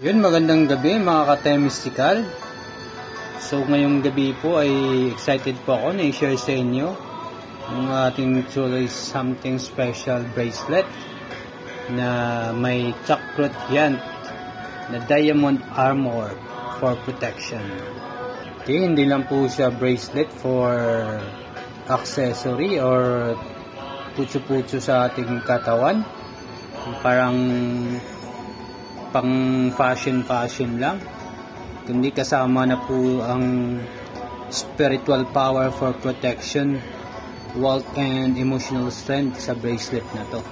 Yun, magandang gabi mga ka-Mystical. So ngayong gabi po ay excited po ako na i-share sa inyo ang ating truly something special bracelet na may chocolate yan na diamond armor for protection. Okay, hindi lang po siya bracelet for accessory or putso-putso sa ating katawan. Parang pang fashion lang, kundi kasama na po ang spiritual power for protection, wealth and emotional strength sa bracelet na to.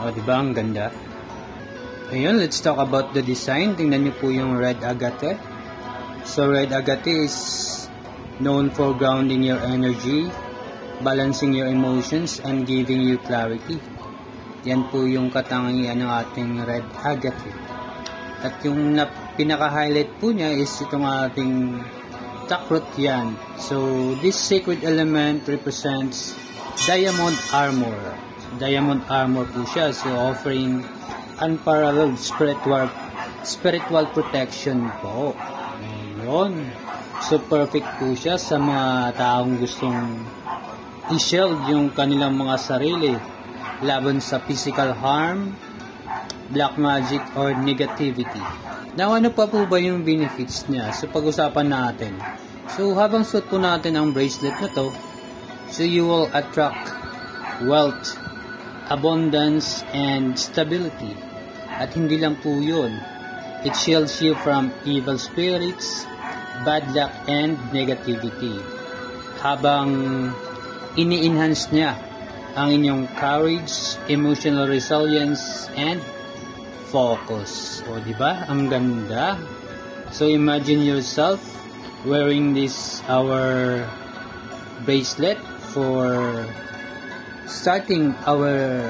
O diba, ang ganda. Ayun, let's talk about the design. Tingnan niyo po yung red agate. So red agate is known for grounding your energy, balancing your emotions and giving you clarity. Yan po yung katangian ng ating red agate. At yung pinaka-highlight po niya is itong ating chocolate yan. So, this sacred element represents diamond armor. Diamond armor po siya. So, offering unparalleled spiritual protection po. Ayun. So, perfect po siya sa mga taong gustong i-shield yung kanilang mga sarili laban sa physical harm, black magic, or negativity. Now, ano pa po ba yung benefits niya? So, pag-usapan natin. So, habang suot po natin ang bracelet na to, so you will attract wealth, abundance, and stability. At hindi lang po yun. It shields you from evil spirits, bad luck, and negativity. Habang ini-enhance niya ang inyong courage, emotional resilience, and focus. O, diba? Ang ganda. So, imagine yourself wearing this, our bracelet for starting our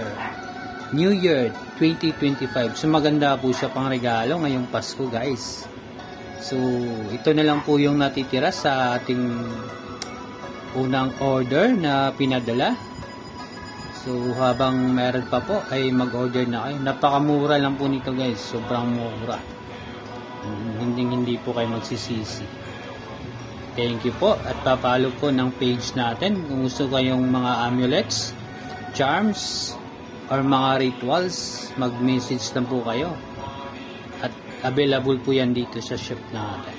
New Year 2025. So, maganda po siya pang regalo ngayong Pasko, guys. So, ito na lang po yung natitira sa ating unang order na pinadala. So, habang meron pa po, ay mag-order na kayo. Napakamura lang po nito, guys. Sobrang mura. Hindi po kayo magsisisi. Thank you po. At papalo po ng page natin. Kung gusto kayong mga amulets, charms, or mga rituals, mag-message lang po kayo. At available po yan dito sa shop natin.